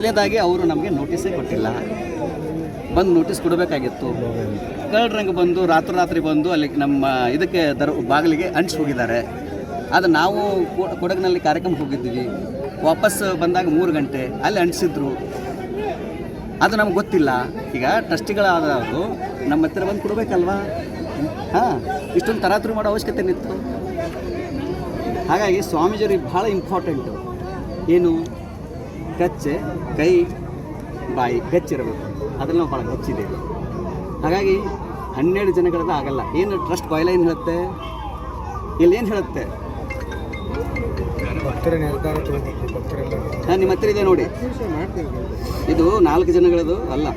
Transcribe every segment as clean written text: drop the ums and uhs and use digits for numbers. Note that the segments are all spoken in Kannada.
ಮೊದಲನೇದಾಗಿ ಅವರು ನಮಗೆ ನೋಟಿಸೇ ಕೊಟ್ಟಿಲ್ಲ. ಬಂದು ನೋಟಿಸ್ ಕೊಡಬೇಕಾಗಿತ್ತು. ಕಳ್ಳರಂಗೆ ಬಂದು ರಾತ್ರಿ ಬಂದು ಅಲ್ಲಿ ನಮ್ಮ ಇದಕ್ಕೆ ಬಾಗಿಲಿಗೆ ಅಂಟಿಸಿ ಹೋಗಿದ್ದಾರೆ. ಅದು ನಾವು ಕೊಡಗಿನಲ್ಲಿ ಕಾರ್ಯಕ್ರಮಕ್ಕೆ ಹೋಗಿದ್ದೀವಿ. ವಾಪಸ್ ಬಂದಾಗ 3 ಗಂಟೆ ಅಲ್ಲಿ ಅಂಟಿಸಿದ್ರು. ಅದು ನಮ್ಗೆ ಗೊತ್ತಿಲ್ಲ. ಈಗ ಟ್ರಸ್ಟಿಗಳಾದವರು ನಮ್ಮ ಹತ್ತಿರ ಬಂದು ಕೊಡಬೇಕಲ್ವಾ? ಹಾಂ, ಇಷ್ಟೊಂದು ತರಾತುರಿ ಮಾಡೋ ಅವಶ್ಯಕತೆ ಇತ್ತು. ಹಾಗಾಗಿ ಸ್ವಾಮೀಜಿಯವ್ರಿಗೆ ಭಾಳ ಇಂಪಾರ್ಟೆಂಟು ಏನು, ಕಚ್ಚೆ ಕೈ ಬಾಯಿ ಗಚ್ಚಿರಬೇಕು. ಅದ್ರಲ್ಲಿ ನಾವು ಭಾಳ ಗಚ್ಚಿದ್ದೇವೆ. ಹಾಗಾಗಿ 12 ಜನಗಳದ್ದು ಆಗಲ್ಲ. ಏನು ಟ್ರಸ್ಟ್ ಬಾಯ್ಲ ಏನು ಹೇಳುತ್ತೆ, ಇಲ್ಲಿ ಏನು ಹೇಳುತ್ತೆ? ಹಾಂ, ನಿಮ್ಮ ಹತ್ತಿರ ಇದೆ ನೋಡಿ. ಇದು 4 ಜನಗಳದು ಅಲ್ಲ.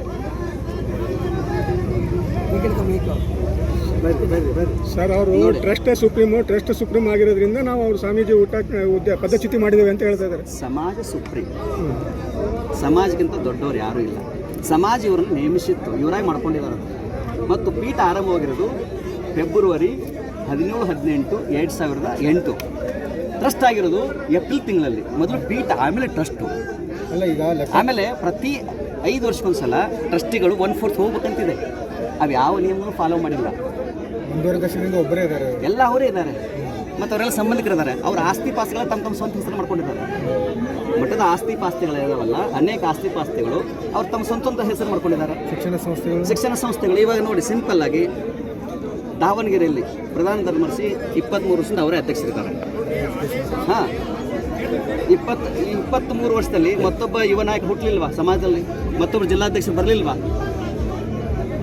ಸರ್, ಅವರು ಟ್ರಸ್ಟ್ ಸುಪ್ರೀಂ ಆಗಿರೋದ್ರಿಂದ ನಾವು ಅವ್ರು ಸ್ವಾಮೀಜಿ ಊಟ ಪದಚ್ಯುತಿ ಮಾಡಿದ್ದೇವೆ ಅಂತ ಹೇಳ್ತಾ ಇದ್ದಾರೆ. ಸಮಾಜ ಸುಪ್ರೀಂ. ಸಮಾಜಕ್ಕಿಂತ ದೊಡ್ಡವರು ಯಾರೂ ಇಲ್ಲ. ಸಮಾಜ ಇವರನ್ನು ನೇಮಿಸಿತ್ತು, ಇವರಾಗಿ ಮಾಡ್ಕೊಂಡಿದ್ದಾರೆ. ಮತ್ತು ಪೀಠ ಆರಂಭವಾಗಿರೋದು ಫೆಬ್ರವರಿ 17-18, 2008. ಟ್ರಸ್ಟ್ ಆಗಿರೋದು ಏಪ್ರಿಲ್ ತಿಂಗಳಲ್ಲಿ. ಮೊದಲು ಪೀಠ, ಆಮೇಲೆ ಟ್ರಸ್ಟು. ಆಮೇಲೆ ಪ್ರತಿ 5 ವರ್ಷಕ್ಕೊಂದ್ಸಲ ಟ್ರಸ್ಟಿಗಳು 1/4 ಹೋಗ್ಬೇಕಂತಿದೆ. ಅವು ಯಾವ ನಿಯಮನೂ ಫಾಲೋ ಮಾಡಿಲ್ಲ. ಒಬ್ಬರೇ ಇದ್ದಾರೆ, ಎಲ್ಲ ಅವರೇ ಇದ್ದಾರೆ. ಮತ್ತು ಅವರೆಲ್ಲ ಸಂಬಂಧಿಕರಿದ್ದಾರೆ. ಅವ್ರ ಆಸ್ತಿ ಪಾಸ್ತಿಗಳ ತಮ್ಮ ಸ್ವಂತ ಹೆಸರು ಮಾಡ್ಕೊಂಡಿದ್ದಾರೆ. ಮಠದ ಆಸ್ತಿ ಪಾಸ್ತಿಗಳಿದಾವಲ್ಲ, ಅನೇಕ ಆಸ್ತಿ ಪಾಸ್ತಿಗಳು ಅವ್ರು ತಮ್ಮ ಸ್ವಂತ ಹೆಸರು ಮಾಡ್ಕೊಂಡಿದ್ದಾರೆ. ಶಿಕ್ಷಣ ಸಂಸ್ಥೆಗಳು ಇವಾಗ ನೋಡಿ, ಸಿಂಪಲ್ ಆಗಿ ದಾವಣಗೆರೆಯಲ್ಲಿ ಪ್ರಧಾನ ಧರ್ಮರ್ಷಿ 23 ವರ್ಷದಿಂದ ಅವರೇ ಅಧ್ಯಕ್ಷರಿದ್ದಾರೆ. ಹಾಂ, 23 ವರ್ಷದಲ್ಲಿ ಮತ್ತೊಬ್ಬ ಯುವ ನಾಯಕ ಹುಟ್ಟಲಿಲ್ವಾ ಸಮಾಜದಲ್ಲಿ? ಮತ್ತೊಬ್ಬರು ಜಿಲ್ಲಾಧ್ಯಕ್ಷರು ಬರಲಿಲ್ವಾ?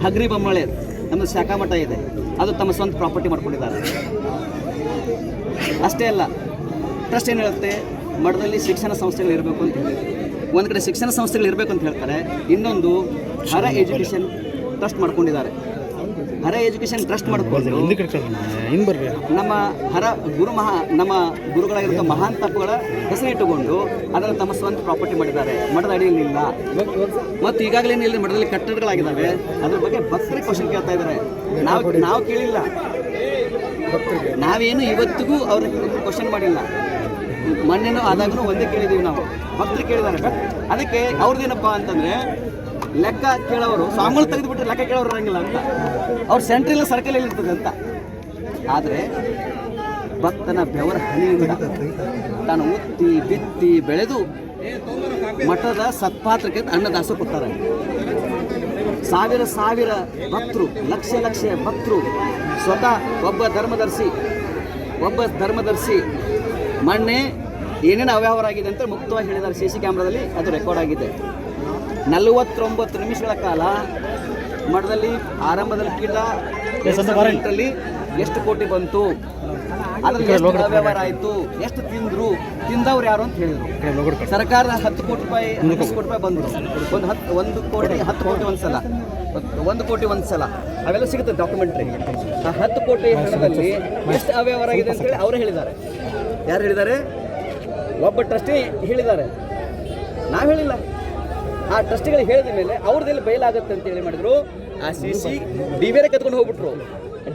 ಹಗ್ರಿ ಬೊಮ್ಮಳೆ ನಮ್ಮದು ಶಾಖಾ ಮಠ ಇದೆ, ಅದು ತಮ್ಮ ಸ್ವಂತ ಪ್ರಾಪರ್ಟಿ ಮಾಡ್ಕೊಂಡಿದ್ದಾರೆ. ಅಷ್ಟೇ ಅಲ್ಲ, ಟ್ರಸ್ಟ್ ಏನು ಹೇಳುತ್ತೆ, ಮಠದಲ್ಲಿ ಶಿಕ್ಷಣ ಸಂಸ್ಥೆಗಳು ಇರಬೇಕು ಅಂತ ಹೇಳಿ. ಒಂದು ಕಡೆ ಶಿಕ್ಷಣ ಸಂಸ್ಥೆಗಳು ಇರಬೇಕು ಅಂತ ಹೇಳ್ತಾರೆ, ಇನ್ನೊಂದು ಹರ ಎಜುಕೇಷನ್ ಟ್ರಸ್ಟ್ ಮಾಡ್ಕೊಂಡಿದ್ದಾರೆ. ಹರ ಎಜುಕೇಷನ್ ಟ್ರಸ್ಟ್ ಮಾಡಿಕೊಂಡು ನಮ್ಮ ನಮ್ಮ ಗುರುಗಳಾಗಿರೋ ಮಹಾನ್ ತಪ್ಪುಗಳ ಹೆಸರಿಟ್ಟುಕೊಂಡು ಅದನ್ನು ತಮ್ಮ ಸ್ವಂತ ಪ್ರಾಪರ್ಟಿ ಮಾಡಿದ್ದಾರೆ. ಮಠದ ಅಡಿಯಲ್ಲಿ ಇಲ್ಲ. ಮತ್ತು ಈಗಾಗಲೇ ಇಲ್ಲಿ ಮಠದಲ್ಲಿ ಕಟ್ಟಡಗಳಾಗಿದ್ದಾವೆ. ಅದ್ರ ಬಗ್ಗೆ ಭಕ್ತರಿಗೆ ಕ್ವಶನ್ ಕೇಳ್ತಾ ಇದ್ದಾರೆ. ನಾವು ಕೇಳಿಲ್ಲ. ನಾವೇನು ಇವತ್ತಿಗೂ ಅವ್ರಿಗೆ ಕ್ವಶನ್ ಮಾಡಿಲ್ಲ. ಮೊನ್ನೆನೂ ಆದಾಗೂ ಒಂದೇ ಕೇಳಿದ್ದೀವಿ ನಾವು. ಭಕ್ತರು ಕೇಳಿದ್ದಾರೆ. ಅದಕ್ಕೆ ಅವ್ರದ್ದೇನಪ್ಪ ಅಂತಂದರೆ, ಲೆಕ್ಕ ಕೇಳೋರು ಸ್ವಾಮಿಗಳು ತೆಗೆದುಬಿಟ್ರೆ ಲೆಕ್ಕ ಕೇಳೋರು ಇರಂಗಿಲ್ಲ ಅಂತ. ಅವ್ರು ಸೆಂಟ್ರಿಲ್ಲ ಸರ್ಕಲಲ್ಲಿ ಇರ್ತದೆ ಅಂತ. ಆದರೆ ಭಕ್ತನ ಬೆವರ ಹನಿಯಿಂದ ತಾನು ಉತ್ತಿ ಬಿತ್ತಿ ಬೆಳೆದು ಮಠದ ಸತ್ಪಾತ್ರಕ್ಕೆ ಅನ್ನದಾಸ ಕೊಡ್ತಾರೆ. ಸಾವಿರ ಭಕ್ತರು, ಲಕ್ಷ ಭಕ್ತರು, ಸ್ವತಃ ಒಬ್ಬ ಧರ್ಮದರ್ಶಿ ಮೊನ್ನೆ ಏನೇನು ಅವ್ಯವಹಾರ ಆಗಿದೆ ಅಂತ ಮುಕ್ತವಾಗಿ ಹೇಳಿದ್ದಾರೆ. CC ಕ್ಯಾಮ್ರಾದಲ್ಲಿ ಅದು ರೆಕಾರ್ಡ್ ಆಗಿದೆ. 49 ನಿಮಿಷಗಳ ಕಾಲ ಮಠದಲ್ಲಿ ಆರಂಭದಲ್ಲಿ ಕೀಟ ಲ್ಲಿ ಎಷ್ಟು ಕೋಟಿ ಬಂತು, ಅದ್ರಲ್ಲಿ ಎಷ್ಟು ಅವ್ಯವಹಾರ ಆಯಿತು, ಎಷ್ಟು ತಿಂದವ್ರು ಯಾರು ಅಂತ ಹೇಳಿದರು. ಸರ್ಕಾರದ 10 ಕೋಟಿ ರೂಪಾಯಿ 10 ಕೋಟಿ ರೂಪಾಯಿ ಬಂದರು. 1 ಕೋಟಿ 10 ಕೋಟಿ ಒಂದ್ಸಲ, 1 ಕೋಟಿ ಒಂದ್ಸಲ, ಅವೆಲ್ಲ ಸಿಗುತ್ತೆ ಡಾಕ್ಯುಮೆಂಟ್ರಿ. ಆ 10 ಕೋಟಿ ಹಣದಲ್ಲಿ ಎಷ್ಟು ಅವ್ಯವಹಾರ ಆಗಿದೆ ಅಂತೇಳಿ ಅವರೇ ಹೇಳಿದ್ದಾರೆ. ಯಾರು ಹೇಳಿದ್ದಾರೆ? ಒಬ್ಬ ಟ್ರಸ್ಟಿ ಹೇಳಿದ್ದಾರೆ, ನಾವು ಹೇಳಿಲ್ಲ. ಆ ಟ್ರಸ್ಟಿಗಳು ಹೇಳಿದ ಮೇಲೆ ಅವ್ರದ್ದೆಲ್ಲ ಬಯಲಾಗುತ್ತೆ ಅಂತೇಳಿ ಮಾಡಿದ್ರು. ಆ CC DVR ಕತ್ಕೊಂಡು ಹೋಗ್ಬಿಟ್ರು.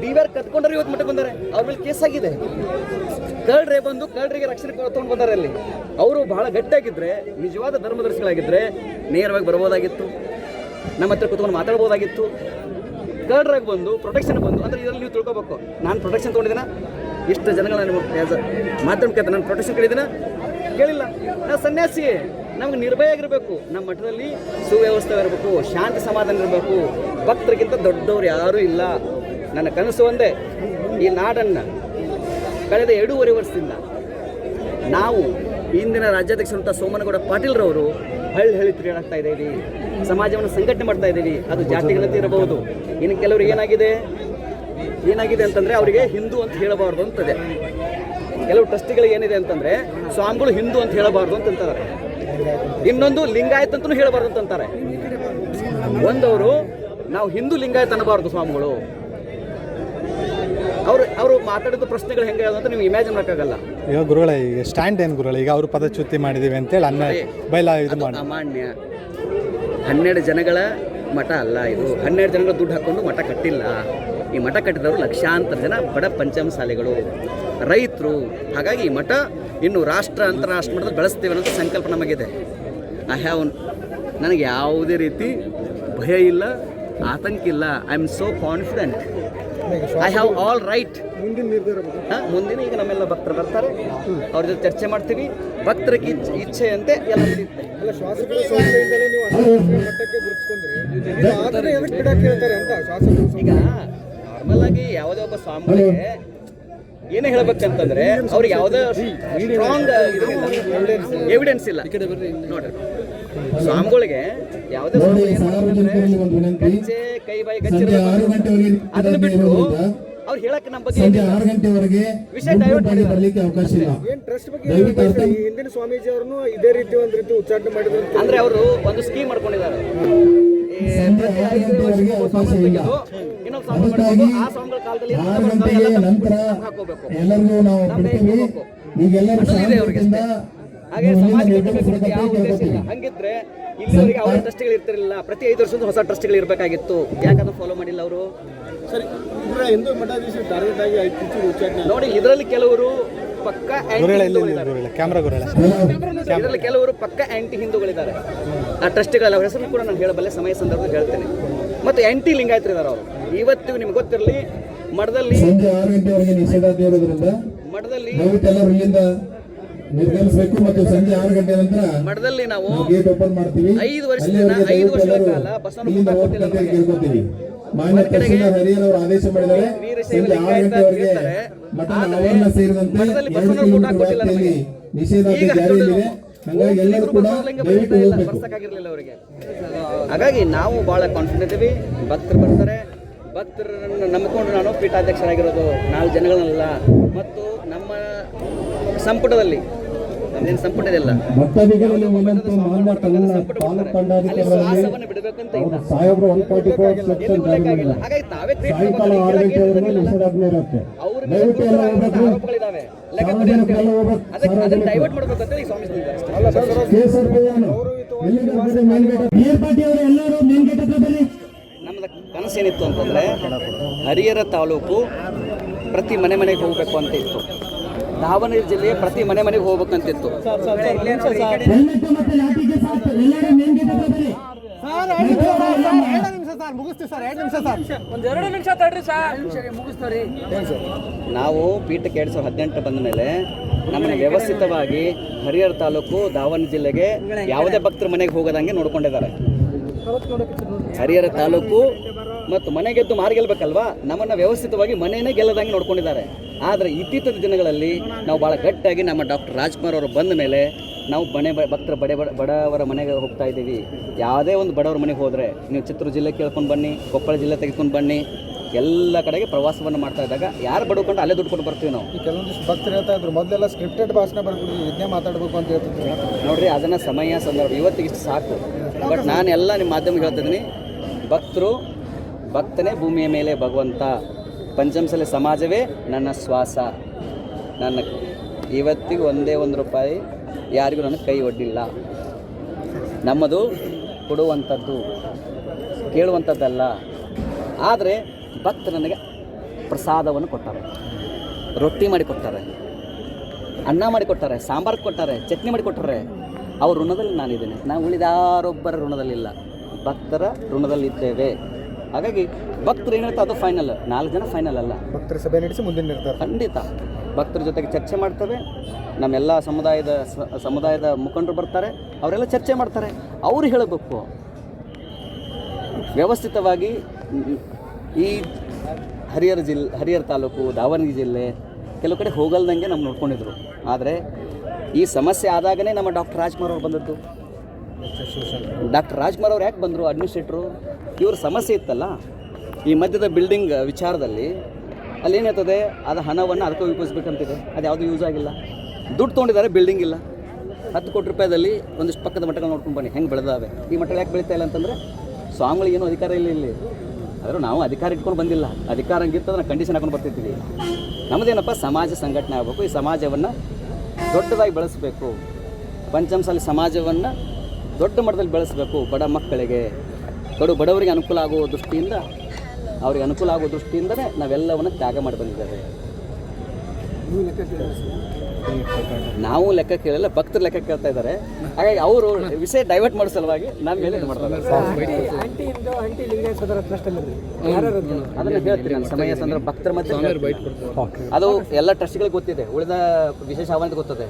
DVR ಕತ್ಕೊಂಡ್ರೆ ಇವತ್ತು ಮಟ್ಟಕ್ಕೆ ಬಂದಾರೆ. ಅವ್ರ ಮೇಲೆ ಕೇಸ್ ಆಗಿದೆ. ಕಳ್ಳರೇ ಬಂದು ಕಳ್ಳರಿಗೆ ರಕ್ಷಣೆ ತೊಗೊಂಡು ಬಂದಾರೆ. ಅಲ್ಲಿ ಅವರು ಬಹಳ ಗಟ್ಟಿಯಾಗಿದ್ದರೆ, ನಿಜವಾದ ಧರ್ಮದರ್ಶಿಗಳಾಗಿದ್ದರೆ ನೇರವಾಗಿ ಬರ್ಬೋದಾಗಿತ್ತು, ನಮ್ಮ ಹತ್ರ ಕುತ್ಕೊಂಡು ಮಾತಾಡ್ಬೋದಾಗಿತ್ತು. ಕಳ್ಳರಾಗಿ ಬಂದು ಪ್ರೊಟೆಕ್ಷನ್ ಬಂದು ಅಂದರೆ ಇದರಲ್ಲಿ ನೀವು ತಿಳ್ಕೊಬೇಕು, ನಾನು ಪ್ರೊಟೆಕ್ಷನ್ ತೊಗೊಂಡಿದ್ದೀನ, ಇಷ್ಟು ಜನಗಳ ಮಾಧ್ಯಮಕ್ಕೆ ನಾನು ಪ್ರೊಟೆಕ್ಷನ್ ಕೇಳಿಲ್ಲ. ನಾನು ಸನ್ಯಾಸಿ, ನಮ್ಗೆ ನಿರ್ಭಯಾಗಿರಬೇಕು. ನಮ್ಮ ಮಠದಲ್ಲಿ ಸುವ್ಯವಸ್ಥೆ ಇರಬೇಕು, ಶಾಂತಿ ಸಮಾಧಾನ ಇರಬೇಕು. ಭಕ್ತರಿಗಿಂತ ದೊಡ್ಡವರು ಯಾರೂ ಇಲ್ಲ. ನನ್ನ ಕನಸು ಒಂದೇ, ಈ ನಾಡನ್ನು ಕಳೆದ 2.5 ವರ್ಷದಿಂದ ನಾವು ಇಂದಿನ ರಾಜ್ಯಾಧ್ಯಕ್ಷರಂಥ ಸೋಮನಗೌಡ ಪಾಟೀಲ್ರವರು ಹಳ್ಳಿ ತಿರುಗಾಡ್ತಾ ಇದ್ದೀವಿ, ಸಮಾಜವನ್ನು ಸಂಘಟನೆ ಮಾಡ್ತಾ ಇದ್ದೀವಿ. ಅದು ಜಾತಿಗಳಂತೆ ಇರಬಹುದು. ಇನ್ನು ಕೆಲವರು ಏನಾಗಿದೆ ಅಂತಂದರೆ ಅವರಿಗೆ ಹಿಂದೂ ಅಂತ ಹೇಳಬಾರ್ದು ಅಂತದೆ. ಕೆಲವು ಟ್ರಸ್ಟಿಗಳಿಗೆ ಏನಿದೆ ಅಂತಂದರೆ ಸ್ವಾಮಿಗಳು ಹಿಂದೂ ಅಂತ ಹೇಳಬಾರ್ದು ಅಂತಂತಾರೆ. ಇನ್ನೊಂದು ಲಿಂಗಾಯತ್ ಅಂತಲೂ ಹೇಳಬಾರ್ದು ಅಂತಂತಾರೆ. ಒಂದವರು ನಾವು ಹಿಂದೂ ಲಿಂಗಾಯತ್ ಅನ್ನಬಾರ್ದು ಸ್ವಾಮಿಗಳು. ಅವರು ಮಾತಾಡಿದ ಪ್ರಶ್ನೆಗಳು ಹೆಂಗೆ ಅಂತ ನೀವು ಇಮ್ಯಾಜಿನ್ ಮಾಡೋಕ್ಕಾಗಲ್ಲ. ಈಗ ಗುರುಗಳೇ, ಈಗ ಸ್ಟ್ಯಾಂಡ್ ಏನು ಗುರುಗಳೇ, ಈಗ ಅವರು ಪದಚ್ಯುತಿ ಮಾಡಿದ್ದೀವಿ ಅಂತೇಳಿ ಅಮಾನ್ಯ. 12 ಜನಗಳ ಮಠ ಅಲ್ಲ ಇದು. 12 ಜನಗಳ ದುಡ್ಡು ಹಾಕ್ಕೊಂಡು ಮಠ ಕಟ್ಟಿಲ್ಲ. ಈ ಮಠ ಕಟ್ಟಿದವರು ಲಕ್ಷಾಂತರ ಜನ ಬಡ ಪಂಚಮಸಾಲಿಗಳು, ರೈತರು. ಹಾಗಾಗಿ ಈ ಮಠ ಇನ್ನು ರಾಷ್ಟ್ರ ಅಂತಾರಾಷ್ಟ್ರ ಮಟ್ಟದಲ್ಲಿ ಬೆಳೆಸ್ತೀವಿ ಅನ್ನೋ ಸಂಕಲ್ಪ ನಮಗಿದೆ. ನನಗೆ ಯಾವುದೇ ರೀತಿ ಭಯ ಇಲ್ಲ, ಆತಂಕ ಇಲ್ಲ. I am so confident. I have all right. ಮುಂದಿನ ನಿರ್ಧಾರ ಬಗ್ಗೆ ಮುಂದಿನ ಈಗ ನಮ್ಮೆಲ್ಲ ಭಕ್ತರು ಬರ್ತಾರೆ, ಅವ್ರ ಜೊತೆ ಚರ್ಚೆ ಮಾಡ್ತೀವಿ. ಭಕ್ತರಿಗೆ ಇಚ್ಛೆಯಂತೆ ಎಲ್ಲ ನಡೀತೆ. ಅಲ್ಲ, ಶಾಸಕರ ಸೌಲಭ್ಯದಿಂದಲೇ ನೀವು ಅಂತಾರಾಷ್ಟ್ರೀಯ ಮಟ್ಟಕ್ಕೆ ಗುರುತಿಸ್ಕೊಂಡ್ರಿ, ಆದರೆ ಎದಕ್ಕೆ ಬಿಡಕ್ಕೆ ಹೇಳ್ತಾರೆ ಅಂತ ಶಾಸಕರು. ಈಗ ನಾರ್ಮಲ್ ಆಗಿ ಯಾವುದೇ ಒಬ್ಬ ಸ್ವಾಮಿಗಳಿಗೆ ಏನೇ ಹೇಳ್ಬೇಕಂತಂದ್ರೆ ಅವ್ರಿಗೆ ಯಾವುದೇ ಸ್ಟ್ರಾಂಗ್ ಎವಿಡೆನ್ಸ್ ಇಲ್ಲ. ನೋಡ್ರಿ, ಸ್ವಾಮಿಗಳಿಗೆ ಯಾವುದೇ ಗಜ್ಜೆ ಕೈ ಬಾಯಿ ಗಜ್ಜೆ ಅದನ್ನ ಬಿಟ್ಟು ಅವ್ರು ಹೇಳಕ್ಕೆ ನಮ್ಮ ಬಗ್ಗೆ ವಿಷಯ ಡೈವರ್ಟ್ ಮಾಡಿದ್ದಾರೆ. ಏನ್ ಟ್ರಸ್ಟ್ ಬಗ್ಗೆ ಈ ಹಿಂದಿನ ಸ್ವಾಮೀಜಿ ಅವ್ರನ್ನು ಇದೇ ರೀತಿ ಒಂದು ರೀತಿ ಉಚ್ಚಾಟನೆ ಮಾಡಿದ್ರು ಅಂದ್ರೆ ಅವರು ಒಂದು ಸ್ಕೀಮ್ ಮಾಡ್ಕೊಂಡಿದ್ದಾರೆ. ಪ್ರತಿ 5 ವರ್ಷಕ್ಕೆ ಇನ್ನೊಂದು ಸ್ವಾಮಿ ಮಾಡ್ಬೇಕು. ಆ ಸ್ವಾಮಿಗಳ ಕಾಲದಲ್ಲಿ ಹಾಕೋಬೇಕು, ಇದೆ ಅವ್ರಿಗೆ ಅಷ್ಟೇ. ಹಾಗೆ ಸಮಾಜ ಕಟ್ಟಬೇಕು ಯಾವ ಉದ್ದೇಶ ಇಲ್ಲ. ಹಂಗಿದ್ರೆ ಇಲ್ಲಿವರೆಗೆ ಅವರ ಟ್ರಸ್ಟ್ಗಳು ಇರ್ತಿರಲಿಲ್ಲ. ಪ್ರತಿ 5 ವರ್ಷದ ಹೊಸ ಟ್ರಸ್ಟ್ಗಳು ಇರಬೇಕಾಗಿತ್ತು. ಯಾಕಂದ್ರೆ ಫಾಲೋ ಮಾಡಿಲ್ಲ ಅವರು. ಸರಿ, ಹಿಂದೂ ಮಠಾಧೀಶರು ಟಾರ್ಗೆಟ್ ಆಗಿ 5 ಕಿಂಚು ಉಚ್ಚಾಟನೆ ನೋಡಿ, ಇದರಲ್ಲಿ ಕೆಲವರು ಪಕ್ಕ ಇದರಲ್ಲಿ ಕೆಲವರು ಪಕ್ಕ ಆಂಟಿ ಹಿಂದೂಗಳಿದ್ದಾರೆ. ಆ ಟ್ರಸ್ಟ್ಗಳ ಹೆಸರು ಕೂಡ ನಾನು ಹೇಳಬಲ್ಲೆ, ಸಮಯ ಸಂದರ್ಭದಲ್ಲಿ ಹೇಳ್ತೇನೆ. ಮತ್ತು ಆಂಟಿ ಲಿಂಗಾಯತರಿದ್ದಾರೆ ಅವರು. ಇವತ್ತಿಗೂ ನಿಮ್ಗೆ ಗೊತ್ತಿರಲಿ, ಮಠದಲ್ಲಿ ನಿರ್ಗಮಿಸಬೇಕು ಮತ್ತು ಸಂಜೆ 6 ಗಂಟೆ ನಂತರ ಮಠದಲ್ಲಿ ನಾವು ಗೇಟ್ ಓಪನ್ ಮಾಡ್ತೀವಿ. 5 ವರ್ಷಗಳ ಕಾಲ ಬಸವನ ಕೇಳ್ಕೊತೀವಿ. ಮಾನ್ಯ ತಹಸೀಲ್ದಾರ್ ಹರಿಹರ ಅವರು ಆದೇಶ ಮಾಡಿದ್ದಾರೆ, ಸಂಜೆ 6 ಗಂಟೆವರೆಗೆ ಮಠದ ಆವರಣ ಸೇರಿದಂತೆ 2 ಕಿಲೋಮೀಟರ್ ವ್ಯಾಪ್ತಿಯಲ್ಲಿ ನಿಷೇಧಾಜ್ಞೆ ಜಾರಿಯಲ್ಲಿದೆ. ಹಾಗಾಗಿ ಎಲ್ಲರೂ ಕೂಡ ದಯವಿಟ್ಟು ಹೋಗಬೇಕು. ಅವರಿಗೆ. ಹಾಗಾಗಿ ನಾವು ಬಹಳ ಕಾನ್ಫಿಡೆಂಟ್ ಇದ್ದೀವಿ. ಭಕ್ತರು ಬರ್ತಾರೆ. ಭಕ್ತರನ್ನು ನಂಬಿಕೊಂಡು ನಾನು ಪೀಠಾಧ್ಯಕ್ಷರಾಗಿರೋದು 4 ಜನಗಳನ್ನೆಲ್ಲ. ಮತ್ತು ನಮ್ಮ ಸಂಪುಟದಲ್ಲಿ ನಮ್ದೇನು ಸಂಪುಟ ಇದೆಲ್ಲ, ಭಕ್ತಾದಿಗಳಲ್ಲಿ ಒಂದಂತೂ ಮಾನ್ಯ ಶ್ವಾಸವನ್ನು ಬಿಡಬೇಕಂತ ಇಲ್ಲ. ಸಾಹೇಬರು 144 ಸೆಕ್ಷನ್ ಜಾರಿ ಮಾಡಿದ್ದಾರೆ. ಹಾಗಾಗಿ ತಾವೇ ಸಾಯಂಕಾಲ 6 ಗಂಟೆವರೆಗೆ ನಿಷೇಧಾಜ್ಞೆ ಇರುತ್ತೆ. ದಯವಿಟ್ಟು ಎಲ್ಲ ಹೋಗ್ಬೇಕು. ಆರೋಪಗಳಿದಾವೆ. ಸಾರ್ವಜನಿಕರೆಲ್ಲ ಹೋಗ್ಬೇಕು. ಅದನ್ನ ಡೈವರ್ಟ್ ಮಾಡ್ಬೇಕಂತ ಈ ಸ್ವಾಮಿ ಕೇಸರ್ ಭಯ್ಯನು ಎಲ್ಲಿಗೆ ಬರ್ರಿ ಮೇಲ್ಗಡೆ ಬೀರ್ ಪಾರ್ಟಿ ಅವರು ಎಲ್ಲರೂ ಮೇಲ್ಗಡೆ ಹತ್ರ ಬರ್ರಿ. ನಮ್ಮದು ಕನಸೇನಿತ್ತು ಅಂತಂದರೆ ಹರಿಹರ ತಾಲೂಕು ಪ್ರತಿ ಮನೆಗೆ ಹೋಗಬೇಕು ಅಂತ ಇತ್ತು. ದಾವಣಗೆರೆ ಜಿಲ್ಲೆಯ ಪ್ರತಿ ಮನೆಗೆ ಹೋಗ್ಬೇಕಂತಿತ್ತು. ಹೆಲ್ಮೆಟ್ ಮತ್ತೆ ಲಾಠಿಗೆ ಸಾಕು, ಎಲ್ಲರೂ ಮೇಲ್ಗಡೆ ಹತ್ರ ಬರ್ರಿ. ನಾವು ಪೀಠಕ್ಕೆ 2018 ಬಂದ ಮೇಲೆ ನಮ್ಮನ್ನು ವ್ಯವಸ್ಥಿತವಾಗಿ ಹರಿಹರ ತಾಲೂಕು ದಾವಣಗೆರೆ ಜಿಲ್ಲೆಗೆ ಯಾವುದೇ ಭಕ್ತರ ಮನೆಗೆ ಹೋಗೋದಂಗೆ ನೋಡ್ಕೊಂಡಿದ್ದಾರೆ. ಹರಿಹರ ತಾಲೂಕು ಮತ್ತು ಮನೆ ಗೆದ್ದು ಮಾರು ಗೆಲ್ಲಬೇಕಲ್ವಾ, ನಮ್ಮನ್ನು ವ್ಯವಸ್ಥಿತವಾಗಿ ಮನೆಯೇ ಗೆಲ್ಲದಂಗೆ ನೋಡ್ಕೊಂಡಿದ್ದಾರೆ. ಆದರೆ ಇತ್ತೀಚಿನ ದಿನಗಳಲ್ಲಿ ನಾವು ಭಾಳ ಗಟ್ಟಿಯಾಗಿ ನಮ್ಮ ಡಾಕ್ಟರ್ ರಾಜ್ಕುಮಾರ್ ಅವರು ಬಂದ ಮೇಲೆ ನಾವು ಭಕ್ತರ ಬಡವರ ಮನೆಗೆ ಹೋಗ್ತಾ ಇದ್ದೀವಿ. ಯಾವುದೇ ಒಂದು ಬಡವರ ಮನೆಗೆ ಹೋದರೆ ನೀವು ಚಿತ್ರದುರ್ಗ ಜಿಲ್ಲೆ ಕೇಳ್ಕೊಂಡು ಬನ್ನಿ, ಕೊಪ್ಪಳ ಜಿಲ್ಲೆ ತೆಗೆದುಕೊಂಡು ಬನ್ನಿ, ಎಲ್ಲ ಕಡೆಗೆ ಪ್ರವಾಸವನ್ನು ಮಾಡ್ತಾ ಇದ್ದಾಗ ಯಾರು ಬಡ್ಕೊಂಡು ಅಲ್ಲೇ ದುಡ್ಡು ಕೊಟ್ಟು ಬರ್ತೀವಿ ನಾವು. ಕೆಲವೊಂದಿಷ್ಟು ಭಕ್ತರು ಹೇಳ್ತಾ ಇದ್ರು, ಮೊದಲೆಲ್ಲ ಸ್ಕ್ರಿಪ್ಟೆಡ್ ಭಾಷಣ ಬರ್ಬಿಟ್ಟು ಇದನ್ನೇ ಮಾತಾಡಬೇಕು ಅಂತ ಹೇಳ್ತಿದ್ರು. ನೋಡ್ರಿ, ಅದನ್ನು ಸಮಯ ಸಂದರ್ಭ ಇವತ್ತಿಗೆ ಇಷ್ಟು ಸಾಕು. ಬಟ್ ನಾನು ಎಲ್ಲ ನಿಮ್ಮ ಮಾಧ್ಯಮಕ್ಕೆ ಹೇಳ್ತಿದ್ದೀನಿ, ಭಕ್ತನೇ ಭೂಮಿಯ ಮೇಲೆ ಭಗವಂತ, ಪಂಚಮಸಾಲಿ ಸಮಾಜವೇ ನನ್ನ ಶ್ವಾಸ. ನನ್ನ ಇವತ್ತಿಗೆ ಒಂದೇ ₹1 ಯಾರಿಗೂ ನನಗೆ ಕೈ ಒಡ್ಡಿಲ್ಲ. ನಮ್ಮದು ಕೊಡುವಂಥದ್ದು, ಕೇಳುವಂಥದ್ದಲ್ಲ. ಆದರೆ ಭಕ್ತ ನನಗೆ ಪ್ರಸಾದವನ್ನು ಕೊಟ್ಟಾರೆ, ರೊಟ್ಟಿ ಮಾಡಿ ಕೊಟ್ಟಾರೆ, ಅನ್ನ ಮಾಡಿ ಕೊಟ್ಟಾರೆ, ಸಾಂಬಾರು ಕೊಟ್ಟಾರೆ, ಚಟ್ನಿ ಮಾಡಿ ಕೊಟ್ಟಾರೆ. ಅವ್ರ ಋಣದಲ್ಲಿ ನಾನಿದ್ದೇನೆ. ನಾವು ಉಳಿದಾರೊಬ್ಬರ ಋಣದಲ್ಲಿಲ್ಲ, ಭಕ್ತರ ಋಣದಲ್ಲಿದ್ದೇವೆ. ಹಾಗಾಗಿ ಭಕ್ತರು ಏನು ಹೇಳ್ತಾರೆ ಅದು ಫೈನಲ್. 4 ಜನ ಫೈನಲ್ ಅಲ್ಲ. ಭಕ್ತರ ಸಭೆ ನಡೆಸಿ ಮುಂದಿನ ನಿರ್ಧಾರ ಖಂಡಿತ ಭಕ್ತರ ಜೊತೆಗೆ ಚರ್ಚೆ ಮಾಡ್ತೇವೆ. ನಮ್ಮೆಲ್ಲ ಸಮುದಾಯದ ಮುಖಂಡರು ಬರ್ತಾರೆ, ಅವರೆಲ್ಲ ಚರ್ಚೆ ಮಾಡ್ತಾರೆ. ಅವರು ಹೇಳಬೇಕು ವ್ಯವಸ್ಥಿತವಾಗಿ. ಈ ಹರಿಹರ ತಾಲೂಕು, ದಾವಣಗೆರೆ ಜಿಲ್ಲೆ ಕೆಲವು ಕಡೆ ಹೋಗಲ್ದಂಗೆ ನಮ್ಮ ನೋಡ್ಕೊಂಡಿದ್ರು. ಆದರೆ ಈ ಸಮಸ್ಯೆ ಆದಾಗನೇ ನಮ್ಮ ಡಾಕ್ಟರ್ ರಾಜ್ಕುಮಾರ್ ಅವರು ಬಂದದ್ದು. ಡಾಕ್ಟರ್ ರಾಜ್ಕುಮಾರ್ ಅವ್ರು ಯಾಕೆ ಬಂದರು? ಅಡ್ಮಿನಿಸ್ಟ್ರೇಟ್ರು. ಇವ್ರ ಸಮಸ್ಯೆ ಇತ್ತಲ್ಲ ಈ ಮಧ್ಯದ ಬಿಲ್ಡಿಂಗ್ ವಿಚಾರದಲ್ಲಿ, ಅಲ್ಲೇನಿರ್ತದೆ ಅದು ಹಣವನ್ನು ಅದಕ್ಕೆ ಉಪಯೋಗಿಸ್ಬೇಕಂತಿದೆ. ಅದು ಯಾವುದೂ ಯೂಸ್ ಆಗಿಲ್ಲ. ದುಡ್ಡು ತೊಗೊಂಡಿದ್ದಾರೆ, ಬಿಲ್ಡಿಂಗ್ ಇಲ್ಲ. 10 ಕೋಟಿ ರೂಪಾಯಿದಲ್ಲಿ ಒಂದಿಷ್ಟು ಪಕ್ಕದ ಮಠಗಳು ನೋಡ್ಕೊಂಡು ಬನ್ನಿ ಹೆಂಗೆ ಬೆಳೆದಾವೆ. ಈ ಮಠಗಳು ಯಾಕೆ ಬೆಳೀತಾ ಇಲ್ಲ ಅಂತಂದರೆ ಸ್ವಾಮಿಗಳಿಗೇನು ಅಧಿಕಾರ ಇಲ್ಲ ಇಲ್ಲಿ. ಆದರೂ ನಾವು ಅಧಿಕಾರ ಇಟ್ಕೊಂಡು ಬಂದಿಲ್ಲ. ಅಧಿಕಾರ ಹಂಗಿರ್ತದೆ, ನಾವು ಕಂಡೀಷನ್ ಹಾಕೊಂಡು ಬರ್ತಿರ್ತೀವಿ. ನಮ್ಮದೇನಪ್ಪ, ಸಮಾಜ ಸಂಘಟನೆ ಆಗಬೇಕು. ಈ ಸಮಾಜವನ್ನು ದೊಡ್ಡದಾಗಿ ಬೆಳೆಸಬೇಕು. ಪಂಚಮಸಾಲಿ ಸಮಾಜವನ್ನು ದೊಡ್ಡ ಮಟ್ಟದಲ್ಲಿ ಬೆಳೆಸಬೇಕು. ಬಡ ಮಕ್ಕಳಿಗೆ, ಬಡವರಿಗೆ ಅನುಕೂಲ ಆಗುವ ದೃಷ್ಟಿಯಿಂದ, ಅವರಿಗೆ ಅನುಕೂಲ ಆಗುವ ದೃಷ್ಟಿಯಿಂದಲೇ ನಾವೆಲ್ಲವನ್ನು ತ್ಯಾಗ ಮಾಡಿ ಬಂದಿದ್ದೇವೆ. ನಾವು ಲೆಕ್ಕ ಕೇಳಿಲ್ಲ, ಭಕ್ತರು ಲೆಕ್ಕ ಕೇಳ್ತಾ ಇದ್ದಾರೆ. ಹಾಗಾಗಿ ಅವರು ವಿಷಯ ಡೈವರ್ಟ್ ಮಾಡೋ ಸಲುವಾಗಿ ನಮ್ಮ ಮೇಲೆ ಇದು ಮಾಡ್ತಾರೆ. ಅದನ್ನು ಹೇಳ್ತೀನಿ ನಾನು ಸಮಯ ಸಂದರ್ಭ ಭಕ್ತರ ಮಧ್ಯೆ. ಅದು ಎಲ್ಲ ಟ್ರಸ್ಟ್ಗಳಿಗೆ ಗೊತ್ತಿದೆ, ಉಳಿದ ವಿಶೇಷ ಆಹ್ವಾನ ಗೊತ್ತದೆ.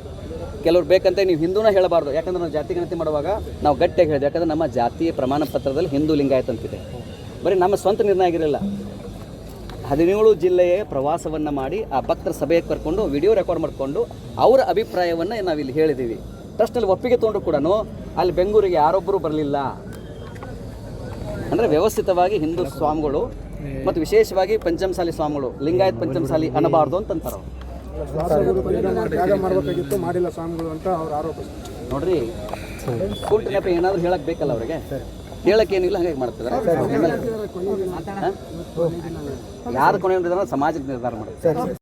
ಕೆಲವ್ರು ಬೇಕಂತ ನೀವು ಹಿಂದೂನ ಹೇಳಬಾರ್ದು, ಯಾಕಂದ್ರೆ ನಾವು ಜಾತಿ ಗಣತಿ ಮಾಡುವಾಗ ನಾವು ಗಟ್ಟಿಯಾಗಿ ಹೇಳಿದೆ. ಯಾಕಂದ್ರೆ ನಮ್ಮ ಜಾತಿಯ ಪ್ರಮಾಣ ಪತ್ರದಲ್ಲಿ ಹಿಂದೂ ಲಿಂಗಾಯತ ಅಂತಿದೆ. ಬರೀ ನಮ್ಮ ಸ್ವಂತ ನಿರ್ಣಯ ಆಗಿರಲಿಲ್ಲ, 17 ಜಿಲ್ಲೆಯ ಪ್ರವಾಸವನ್ನು ಮಾಡಿ ಆ ಭಕ್ತರ ಸಭೆಗೆ ಕರ್ಕೊಂಡು ವಿಡಿಯೋ ರೆಕಾರ್ಡ್ ಮಾಡಿಕೊಂಡು ಅವರ ಅಭಿಪ್ರಾಯವನ್ನು ನಾವಿಲ್ಲಿ ಹೇಳಿದ್ದೀವಿ. ಟ್ರಸ್ಟಲ್ಲಿ ಒಪ್ಪಿಗೆ ತೊಗೊಂಡು ಕೂಡ ಅಲ್ಲಿ ಬೆಂಗಳೂರಿಗೆ ಯಾರೊಬ್ಬರು ಬರಲಿಲ್ಲ. ಅಂದರೆ ವ್ಯವಸ್ಥಿತವಾಗಿ ಹಿಂದೂ ಸ್ವಾಮಿಗಳು ಮತ್ತು ವಿಶೇಷವಾಗಿ ಪಂಚಮಸಾಲಿ ಸ್ವಾಮಿಗಳು ಲಿಂಗಾಯತ್ ಪಂಚಮಸಾಲಿ ಅನ್ನಬಾರ್ದು ಅಂತಂತಾರೆ. ಮಾಡಬೇಕಾಗಿತ್ತು, ಮಾಡಿಲ್ಲ ಸ್ವಾಮಿಗಳು ಅಂತ ಅವ್ರ ಆರೋಪ. ನೋಡ್ರಿ, ಫುಲ್ ನೆಪ ಏನಾದರೂ ಹೇಳಕ್ಕೆ ಬೇಕಲ್ಲ ಅವರಿಗೆ, ಹೇಳಕ್ಕೇನಿಲ್ಲ, ಹಾಗಾಗಿ ಮಾಡ್ತಿದ್ದಾರೆ. ಯಾರು ಕೊನೆ ಸಮಾಜಕ್ಕೆ ನಿರ್ಧಾರ ಮಾಡ್ತಾರೆ.